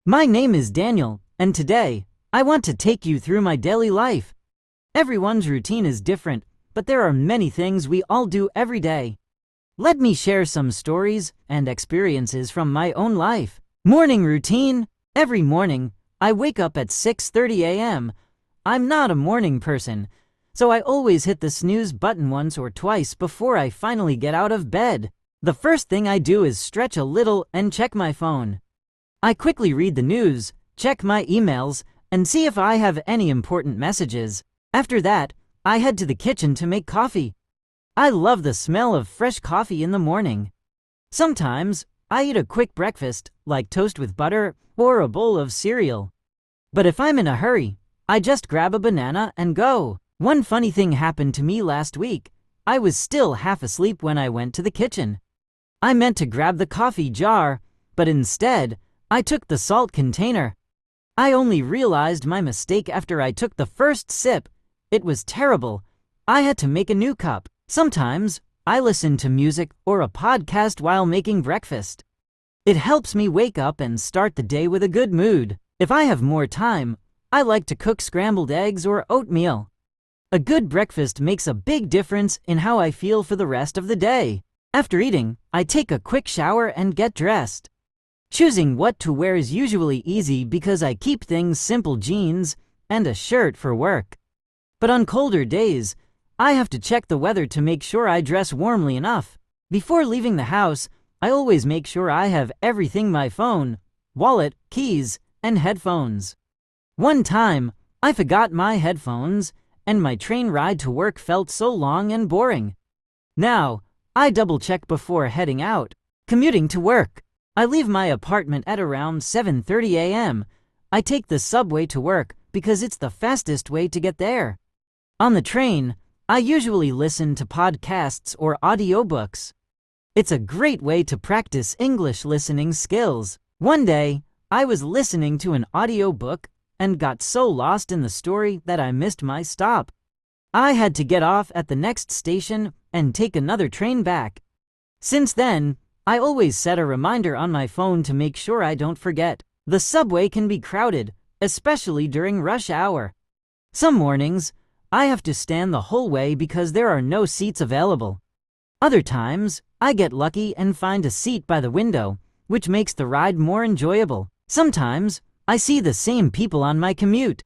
My name is Daniel, and today, I want to take you through my daily life. Everyone's routine is different, but there are many things we all do every day. Let me share some stories and experiences from my own life. Morning routine. Every morning, I wake up at 6:30 a.m. I'm not a morning person, so I always hit the snooze button once or twice before I finally get out of bed. The first thing I do is stretch a little and check my phone. I quickly read the news, check my emails, and see if I have any important messages. After that, I head to the kitchen to make coffee. I love the smell of fresh coffee in the morning. Sometimes, I eat a quick breakfast, like toast with butter or a bowl of cereal. But if I'm in a hurry, I just grab a banana and go. One funny thing happened to me last week. I was still half asleep when I went to the kitchen. I meant to grab the coffee jar, but instead, I took the salt container. I only realized my mistake after I took the first sip. It was terrible. I had to make a new cup. Sometimes, I listen to music or a podcast while making breakfast. It helps me wake up and start the day with a good mood. If I have more time, I like to cook scrambled eggs or oatmeal. A good breakfast makes a big difference in how I feel for the rest of the day. After eating, I take a quick shower and get dressed. Choosing what to wear is usually easy because I keep things simple: jeans and a shirt for work. But on colder days, I have to check the weather to make sure I dress warmly enough. Before leaving the house, I always make sure I have everything: my phone, wallet, keys, and headphones. One time, I forgot my headphones, and my train ride to work felt so long and boring. Now, I double-check before heading out. Commuting to work. I leave my apartment at around 7:30 a.m. I take the subway to work because it's the fastest way to get there. On the train, I usually listen to podcasts or audiobooks. It's a great way to practice English listening skills. One day, I was listening to an audiobook and got so lost in the story that I missed my stop. I had to get off at the next station and take another train back. Since then, I always set a reminder on my phone to make sure I don't forget. The subway can be crowded, especially during rush hour. Some mornings, I have to stand the whole way because there are no seats available. Other times, I get lucky and find a seat by the window, which makes the ride more enjoyable. Sometimes, I see the same people on my commute.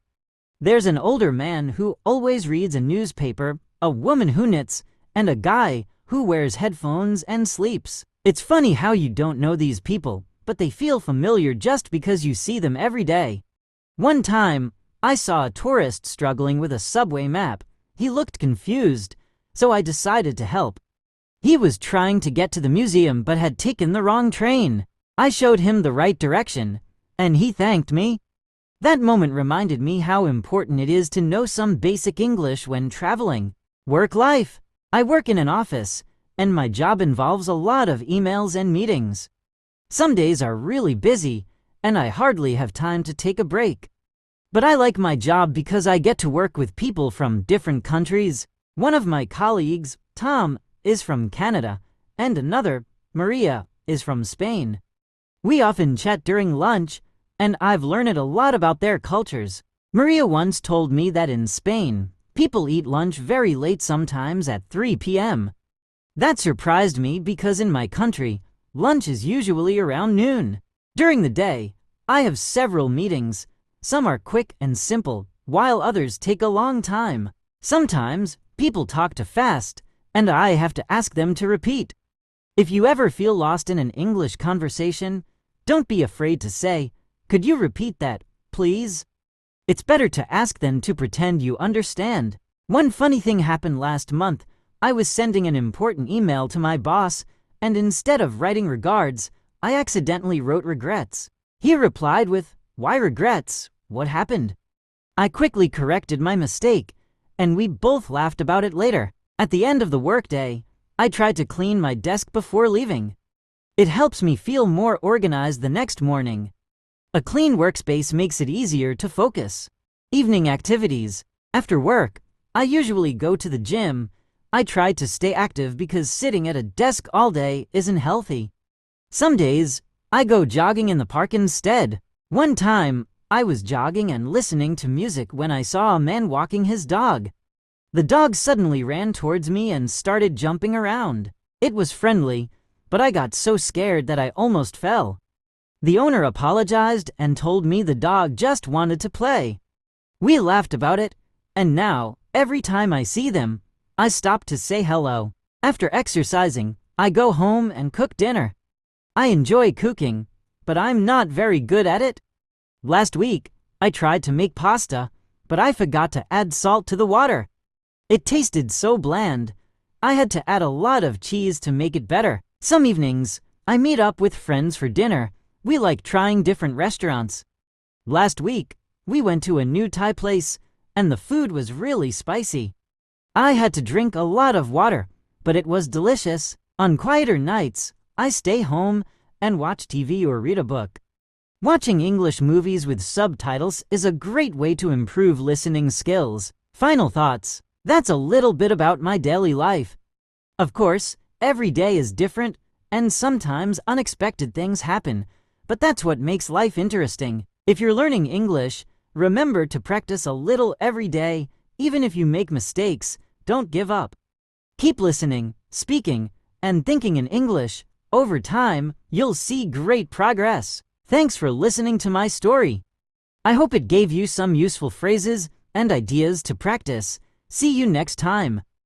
There's an older man who always reads a newspaper, a woman who knits, and a guy who wears headphones and sleeps. It's funny how you don't know these people, but they feel familiar just because you see them every day. One time, I saw a tourist struggling with a subway map. He looked confused, so I decided to help. He was trying to get to the museum but had taken the wrong train. I showed him the right direction, and he thanked me. That moment reminded me how important it is to know some basic English when traveling. Work life. I work in an office, and my job involves a lot of emails and meetings. Some days are really busy, and I hardly have time to take a break. But I like my job because I get to work with people from different countries. One of my colleagues, Tom, is from Canada, and another, Maria, is from Spain. We often chat during lunch, and I've learned a lot about their cultures. Maria once told me that in Spain, people eat lunch very late, sometimes at 3 p.m. That surprised me because in my country, lunch is usually around noon. During the day, I have several meetings. Some are quick and simple, while others take a long time. Sometimes, people talk too fast, and I have to ask them to repeat. If you ever feel lost in an English conversation, don't be afraid to say, "Could you repeat that, please?" It's better to ask than to pretend you understand. One funny thing happened last month. I was sending an important email to my boss, and instead of writing regards, I accidentally wrote regrets. He replied with, "Why regrets? What happened?" I quickly corrected my mistake, and we both laughed about it later. At the end of the workday, I tried to clean my desk before leaving. It helps me feel more organized the next morning. A clean workspace makes it easier to focus. Evening activities. After work, I usually go to the gym. I try to stay active because sitting at a desk all day isn't healthy. Some days, I go jogging in the park instead. One time, I was jogging and listening to music when I saw a man walking his dog. The dog suddenly ran towards me and started jumping around. It was friendly, but I got so scared that I almost fell. The owner apologized and told me the dog just wanted to play. We laughed about it, and now, every time I see them, I stop to say hello. After exercising, I go home and cook dinner. I enjoy cooking, but I'm not very good at it. Last week, I tried to make pasta, but I forgot to add salt to the water. It tasted so bland. I had to add a lot of cheese to make it better. Some evenings, I meet up with friends for dinner. We like trying different restaurants. Last week, we went to a new Thai place, and the food was really spicy. I had to drink a lot of water, but it was delicious. On quieter nights, I stay home and watch TV or read a book. Watching English movies with subtitles is a great way to improve listening skills. Final thoughts. That's a little bit about my daily life. Of course, every day is different, and sometimes unexpected things happen, but that's what makes life interesting. If you're learning English, remember to practice a little every day. Even if you make mistakes, don't give up. Keep listening, speaking, and thinking in English. Over time, you'll see great progress. Thanks for listening to my story. I hope it gave you some useful phrases and ideas to practice. See you next time.